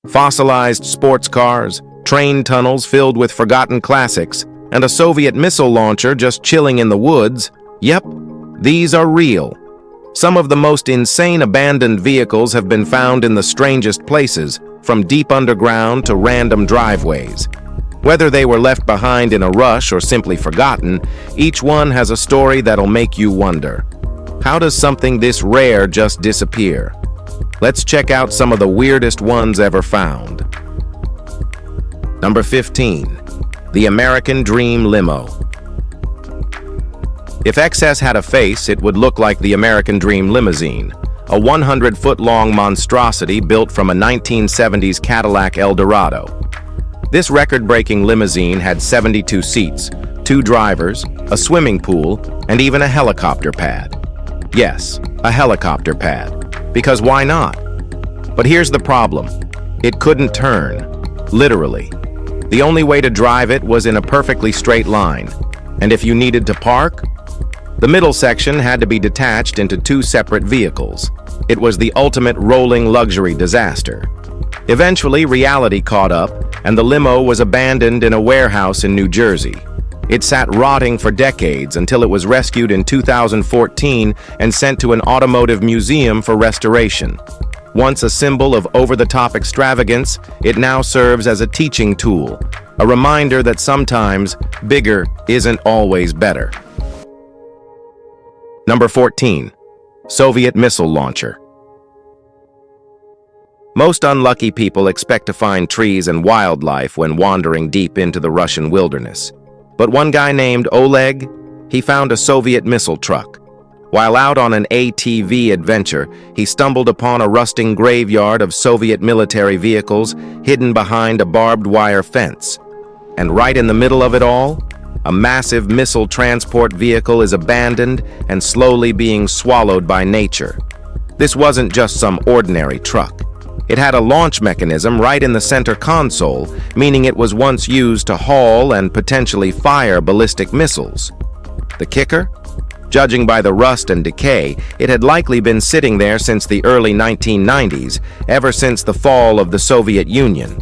Fossilized sports cars, train tunnels filled with forgotten classics, and a Soviet missile launcher just chilling in the woods. Yep, these are real. Some of the most insane abandoned vehicles have been found in the strangest places, from deep underground to random driveways. Whether they were left behind in a rush or simply forgotten, each one has a story that'll make you wonder. How does something this rare just disappear? Let's check out some of the weirdest ones ever found. Number 15. The American Dream Limo. If XS had a face, it would look like the American Dream limousine, a 100-foot-long monstrosity built from a 1970s Cadillac Eldorado. This record-breaking limousine had 72 seats, 2 drivers, a swimming pool, and even a helicopter pad. Yes, a helicopter pad, because why not? But here's the problem. It couldn't turn, literally. The only way to drive it was in a perfectly straight line, and if you needed to park, the middle section had to be detached into 2 separate vehicles. It was the ultimate rolling luxury disaster. Eventually, reality caught up, and the limo was abandoned in a warehouse in New Jersey. It sat rotting for decades until it was rescued in 2014 and sent to an automotive museum for restoration. Once a symbol of over-the-top extravagance, it now serves as a teaching tool, a reminder that sometimes bigger isn't always better. Number 14. Soviet Missile Launcher. Most unlucky people expect to find trees and wildlife when wandering deep into the Russian wilderness. But one guy named Oleg, he found a Soviet missile truck. While out on an ATV adventure, he stumbled upon a rusting graveyard of Soviet military vehicles hidden behind a barbed wire fence. And right in the middle of it all, a massive missile transport vehicle is abandoned and slowly being swallowed by nature. This wasn't just some ordinary truck. It had a launch mechanism right in the center console, meaning it was once used to haul and potentially fire ballistic missiles. The kicker? Judging by the rust and decay, it had likely been sitting there since the early 1990s, ever since the fall of the Soviet Union.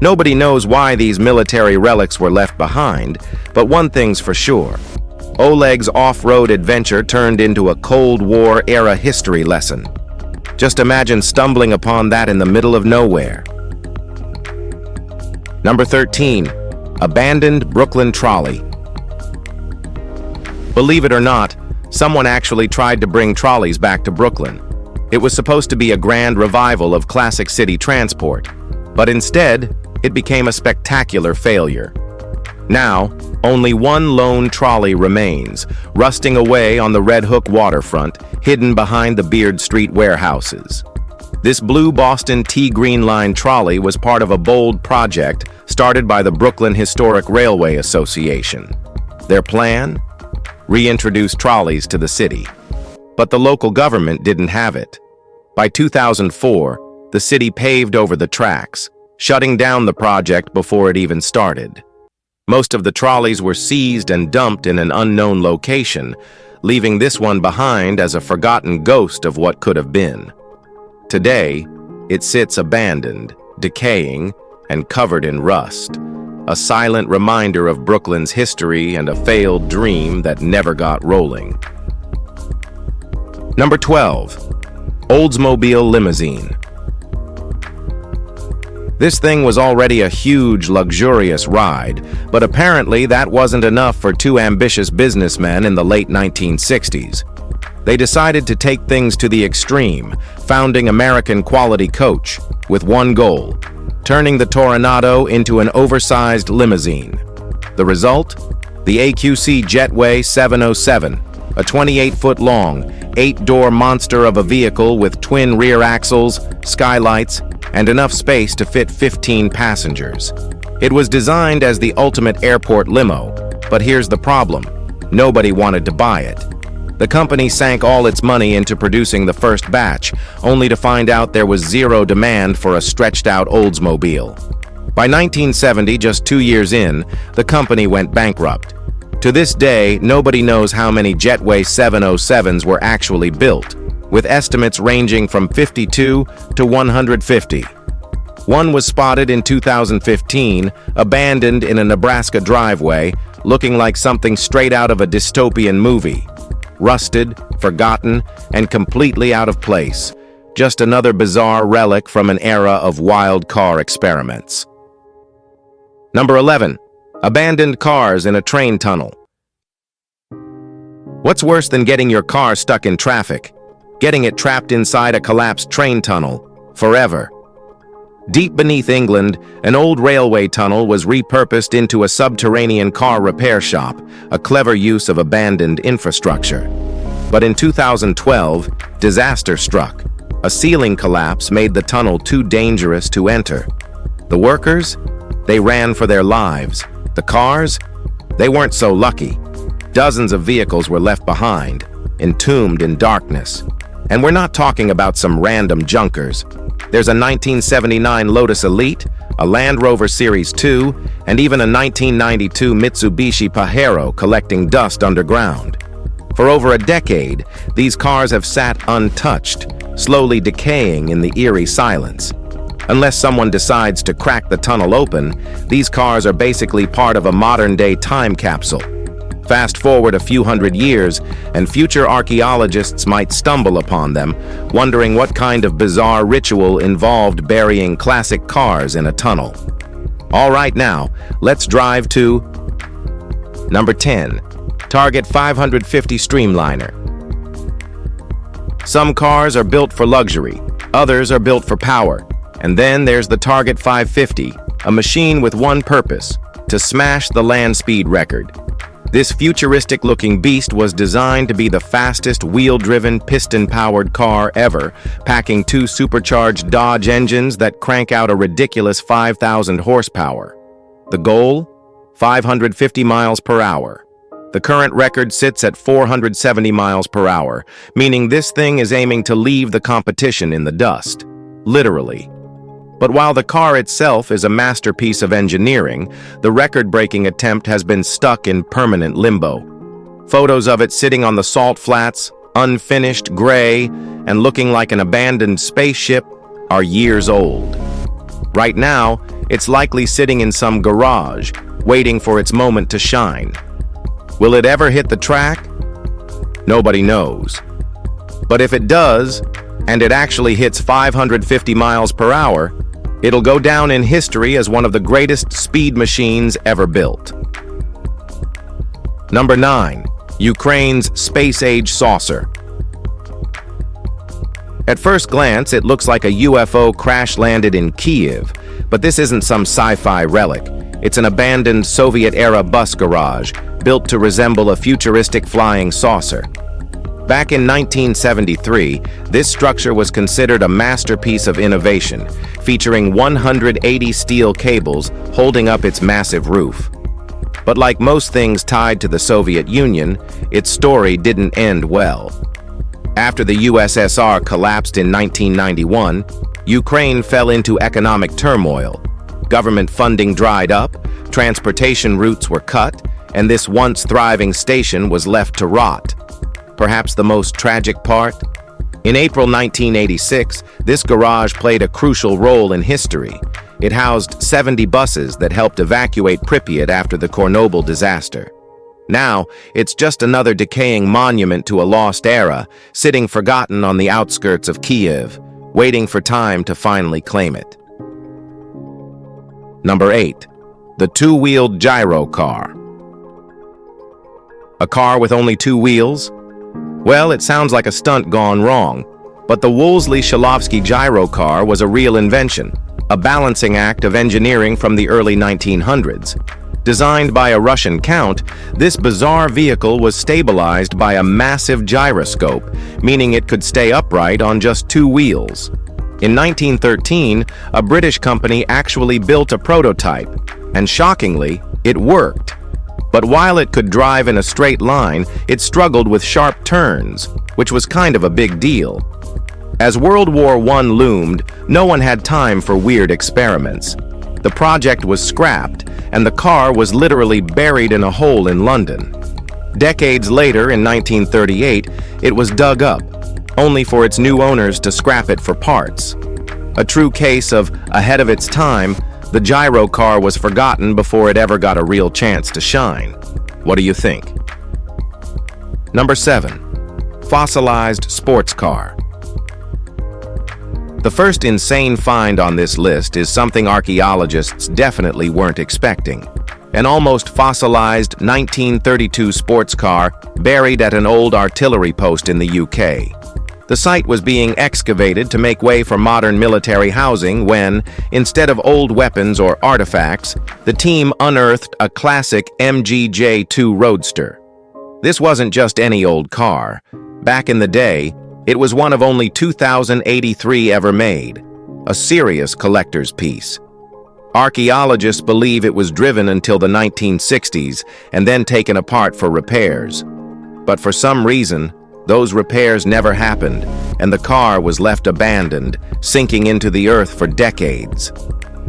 Nobody knows why these military relics were left behind, but one thing's for sure. Oleg's off-road adventure turned into a Cold War-era history lesson. Just imagine stumbling upon that in the middle of nowhere. Number 13. Abandoned Brooklyn Trolley. Believe it or not, someone actually tried to bring trolleys back to Brooklyn. It was supposed to be a grand revival of classic city transport, but instead, it became a spectacular failure. Now, only one lone trolley remains, rusting away on the Red Hook waterfront, hidden behind the Beard Street warehouses. This blue Boston T-Green Line trolley was part of a bold project started by the Brooklyn Historic Railway Association. Their plan? Reintroduce trolleys to the city. But the local government didn't have it. By 2004, the city paved over the tracks, shutting down the project before it even started. Most of the trolleys were seized and dumped in an unknown location, leaving this one behind as a forgotten ghost of what could have been. Today, it sits abandoned, decaying, and covered in rust, a silent reminder of Brooklyn's history and a failed dream that never got rolling. Number 12. Oldsmobile Limousine. This thing was already a huge, luxurious ride, but apparently that wasn't enough for 2 ambitious businessmen in the late 1960s. They decided to take things to the extreme, founding American Quality Coach, with one goal: turning the Toronado into an oversized limousine. The result? The AQC Jetway 707, a 28-foot-long, 8-door monster of a vehicle with twin rear axles, skylights, and enough space to fit 15 passengers. It was designed as the ultimate airport limo, but here's the problem: nobody wanted to buy it. The company sank all its money into producing the first batch, only to find out there was zero demand for a stretched-out Oldsmobile. By 1970, just 2 years in, the company went bankrupt. To this day, nobody knows how many Jetway 707s were actually built, with estimates ranging from 52 to 150. One was spotted in 2015, abandoned in a Nebraska driveway, looking like something straight out of a dystopian movie. Rusted, forgotten, and completely out of place. Just another bizarre relic from an era of wild car experiments. Number 11. Abandoned cars in a train tunnel. What's worse than getting your car stuck in traffic? Getting it trapped inside a collapsed train tunnel, forever. Deep beneath England, an old railway tunnel was repurposed into a subterranean car repair shop, a clever use of abandoned infrastructure. But in 2012, disaster struck. A ceiling collapse made the tunnel too dangerous to enter. The workers? They ran for their lives. The cars? They weren't so lucky. Dozens of vehicles were left behind, entombed in darkness. And we're not talking about some random junkers. There's a 1979 Lotus Elite, a Land Rover Series 2, and even a 1992 Mitsubishi Pajero collecting dust underground. For over a decade, these cars have sat untouched, slowly decaying in the eerie silence. Unless someone decides to crack the tunnel open, these cars are basically part of a modern-day time capsule. Fast forward a few hundred years, and future archaeologists might stumble upon them, wondering what kind of bizarre ritual involved burying classic cars in a tunnel. All right, now, let's drive to number 10. Target 550 Streamliner. Some cars are built for luxury, others are built for power. And then there's the Target 550, a machine with one purpose: to smash the land speed record. This futuristic-looking beast was designed to be the fastest wheel-driven, piston-powered car ever, packing two supercharged Dodge engines that crank out a ridiculous 5,000 horsepower. The goal? 550 miles per hour. The current record sits at 470 miles per hour, meaning this thing is aiming to leave the competition in the dust. Literally. But while the car itself is a masterpiece of engineering, the record-breaking attempt has been stuck in permanent limbo. Photos of it sitting on the salt flats, unfinished, gray, and looking like an abandoned spaceship, are years old. Right now, it's likely sitting in some garage, waiting for its moment to shine. Will it ever hit the track? Nobody knows. But if it does, and it actually hits 550 miles per hour, it'll go down in history as one of the greatest speed machines ever built. Number 9. Ukraine's space-age saucer. At first glance, it looks like a UFO crash-landed in Kyiv, but this isn't some sci-fi relic. It's an abandoned Soviet-era bus garage, built to resemble a futuristic flying saucer. Back in 1973, this structure was considered a masterpiece of innovation, featuring 180 steel cables holding up its massive roof. But like most things tied to the Soviet Union, its story didn't end well. After the USSR collapsed in 1991, Ukraine fell into economic turmoil. Government funding dried up, transportation routes were cut, and this once thriving station was left to rot. Perhaps the most tragic part? In April 1986, this garage played a crucial role in history. It housed 70 buses that helped evacuate Pripyat after the Chernobyl disaster. Now, it's just another decaying monument to a lost era, sitting forgotten on the outskirts of Kyiv, waiting for time to finally claim it. Number 8. The two-wheeled gyro car. A car with only two wheels? Well, it sounds like a stunt gone wrong, but the Wolseley-Shalovsky gyro car was a real invention, a balancing act of engineering from the early 1900s. Designed by a Russian count, this bizarre vehicle was stabilized by a massive gyroscope, meaning it could stay upright on just two wheels. In 1913, a British company actually built a prototype, and shockingly, it worked. But while it could drive in a straight line, it struggled with sharp turns, which was kind of a big deal. As World War I loomed, no one had time for weird experiments. The project was scrapped, and the car was literally buried in a hole in London. Decades later, in 1938, it was dug up, only for its new owners to scrap it for parts. A true case of ahead of its time, the gyro car was forgotten before it ever got a real chance to shine. What do you think? Number 7. Fossilized sports car. The first insane find on this list is something archaeologists definitely weren't expecting. An almost fossilized 1932 sports car buried at an old artillery post in the UK. The site was being excavated to make way for modern military housing when, instead of old weapons or artifacts, the team unearthed a classic MGJ-2 Roadster. This wasn't just any old car. Back in the day, it was one of only 2,083 ever made, a serious collector's piece. Archaeologists believe it was driven until the 1960s and then taken apart for repairs. But for some reason, those repairs never happened, and the car was left abandoned, sinking into the earth for decades.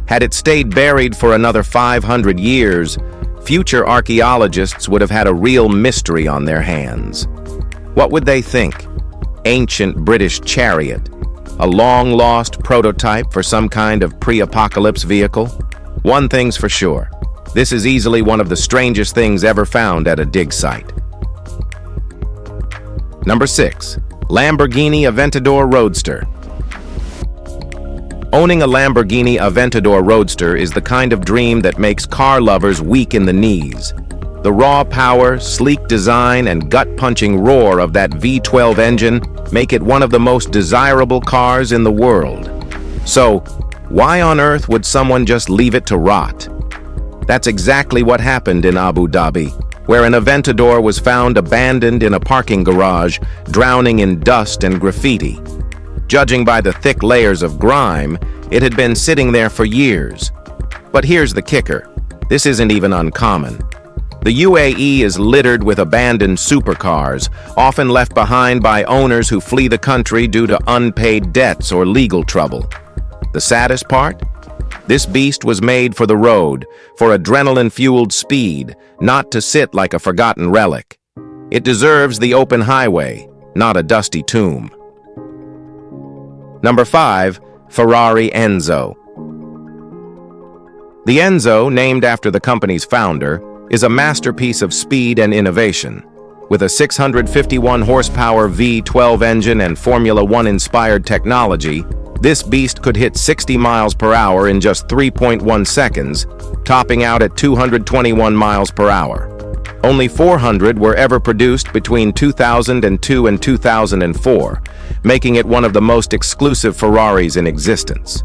Had it stayed buried for another 500 years, future archaeologists would have had a real mystery on their hands. What would they think? Ancient British chariot? A long-lost prototype for some kind of pre-apocalypse vehicle? One thing's for sure. This is easily one of the strangest things ever found at a dig site. Number 6. Lamborghini Aventador Roadster. Owning a Lamborghini Aventador Roadster is the kind of dream that makes car lovers weak in the knees. The raw power, sleek design, and gut-punching roar of that V12 engine make it one of the most desirable cars in the world. So, why on earth would someone just leave it to rot? That's exactly what happened in Abu Dhabi, where an Aventador was found abandoned in a parking garage, drowning in dust and graffiti. Judging by the thick layers of grime, it had been sitting there for years. But here's the kicker. This isn't even uncommon. The UAE is littered with abandoned supercars, often left behind by owners who flee the country due to unpaid debts or legal trouble. The saddest part? This beast was made for the road, for adrenaline-fueled speed, not to sit like a forgotten relic. It deserves the open highway, not a dusty tomb. Number 5. Ferrari Enzo. The Enzo, named after the company's founder, is a masterpiece of speed and innovation. With a 651 horsepower V12 engine and Formula One-inspired technology, this beast could hit 60 miles per hour in just 3.1 seconds, topping out at 221 miles per hour. Only 400 were ever produced between 2002 and 2004, making it one of the most exclusive Ferraris in existence.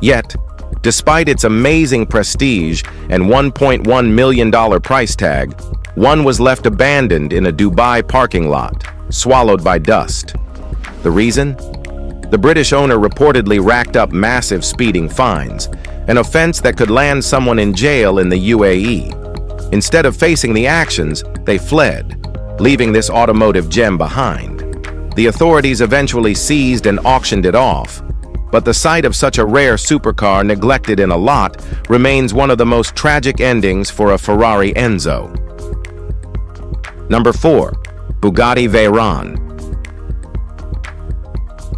Yet, despite its amazing prestige and $1.1 million price tag, one was left abandoned in a Dubai parking lot, swallowed by dust. The reason? The British owner reportedly racked up massive speeding fines, an offense that could land someone in jail in the UAE. Instead of facing the actions, they fled, leaving this automotive gem behind. The authorities eventually seized and auctioned it off, but the sight of such a rare supercar neglected in a lot remains one of the most tragic endings for a Ferrari Enzo. Number 4. Bugatti Veyron.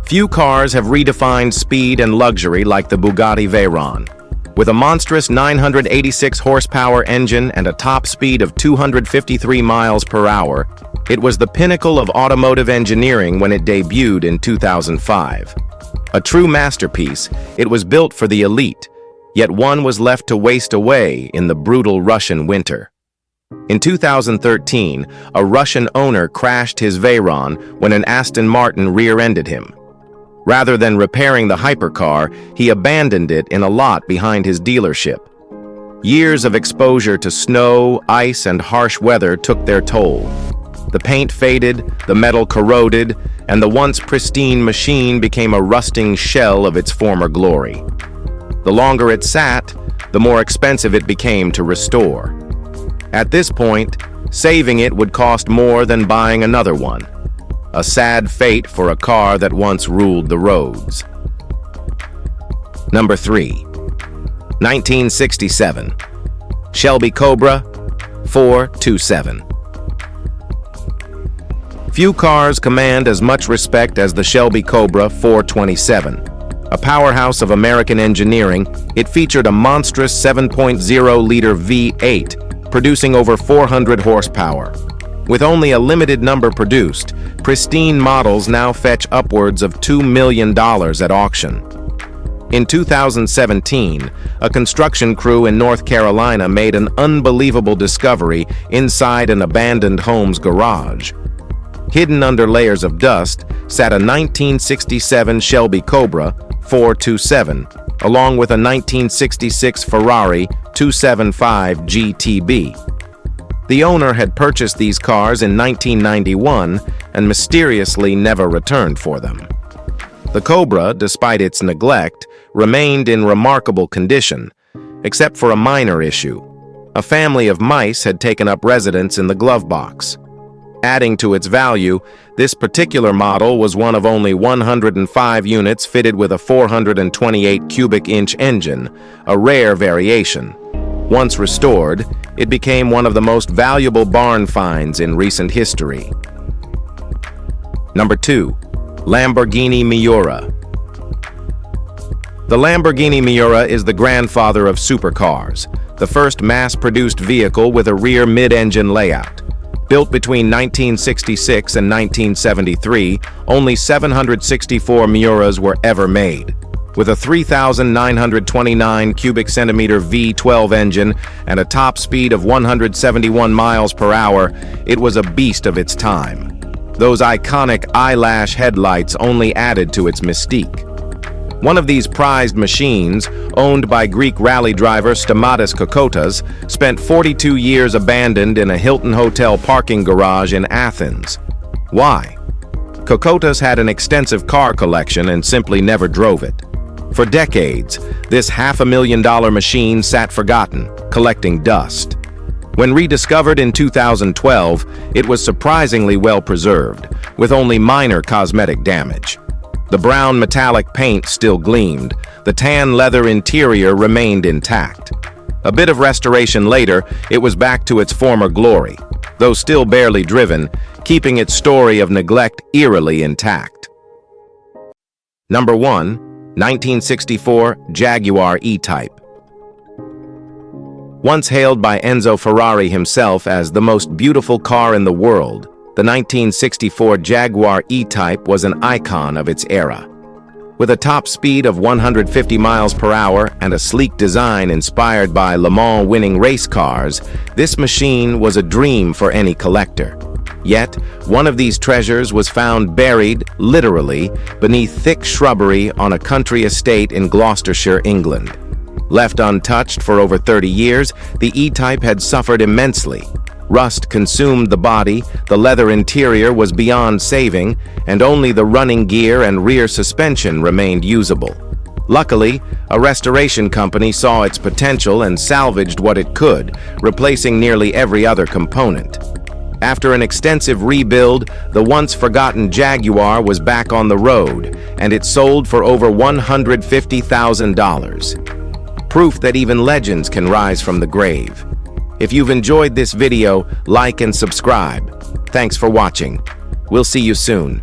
Few cars have redefined speed and luxury like the Bugatti Veyron. With a monstrous 986 horsepower engine and a top speed of 253 miles per hour, it was the pinnacle of automotive engineering when it debuted in 2005. A true masterpiece, it was built for the elite, yet one was left to waste away in the brutal Russian winter. In 2013, a Russian owner crashed his Veyron when an Aston Martin rear-ended him. Rather than repairing the hypercar, he abandoned it in a lot behind his dealership. Years of exposure to snow, ice, and harsh weather took their toll. The paint faded, the metal corroded, and the once pristine machine became a rusting shell of its former glory. The longer it sat, the more expensive it became to restore. At this point, saving it would cost more than buying another one. A sad fate for a car that once ruled the roads. Number 3. 1967. Shelby Cobra 427. Few cars command as much respect as the Shelby Cobra 427. A powerhouse of American engineering, it featured a monstrous 7.0-liter V8, producing over 400 horsepower. With only a limited number produced, pristine models now fetch upwards of $2 million at auction. In 2017, a construction crew in North Carolina made an unbelievable discovery inside an abandoned home's garage. Hidden under layers of dust sat a 1967 Shelby Cobra 427, along with a 1966 Ferrari 275 GTB. The owner had purchased these cars in 1991 and mysteriously never returned for them. The Cobra, despite its neglect, remained in remarkable condition, except for a minor issue. A family of mice had taken up residence in the glove box. Adding to its value, this particular model was one of only 105 units fitted with a 428 cubic inch engine, a rare variation. Once restored, it became one of the most valuable barn finds in recent history. Number 2. Lamborghini Miura. The Lamborghini Miura is the grandfather of supercars, the first mass-produced vehicle with a rear mid-engine layout. Built between 1966 and 1973, only 764 Miuras were ever made. With a 3,929 cubic centimeter V12 engine and a top speed of 171 miles per hour, it was a beast of its time. Those iconic eyelash headlights only added to its mystique. One of these prized machines, owned by Greek rally driver Stamatis Kokotas, spent 42 years abandoned in a Hilton Hotel parking garage in Athens. Why? Kokotas had an extensive car collection and simply never drove it. For decades, this $500,000 machine sat forgotten, collecting dust. When rediscovered in 2012, it was surprisingly well preserved, with only minor cosmetic damage. The brown metallic paint still gleamed, the tan leather interior remained intact. A bit of restoration later, it was back to its former glory, though still barely driven, keeping its story of neglect eerily intact. Number 1. 1964 Jaguar E-Type. Once hailed by Enzo Ferrari himself as the most beautiful car in the world, the 1964 Jaguar E-Type was an icon of its era. With a top speed of 150 miles per hour and a sleek design inspired by Le Mans winning race cars, this machine was a dream for any collector. Yet, one of these treasures was found buried, literally, beneath thick shrubbery on a country estate in Gloucestershire, England. Left untouched for over 30 years, the E-Type had suffered immensely. Rust consumed the body, the leather interior was beyond saving, and only the running gear and rear suspension remained usable. Luckily, a restoration company saw its potential and salvaged what it could, replacing nearly every other component. After an extensive rebuild, the once-forgotten Jaguar was back on the road, and it sold for over $150,000. Proof that even legends can rise from the grave. If you've enjoyed this video, like and subscribe. Thanks for watching. We'll see you soon.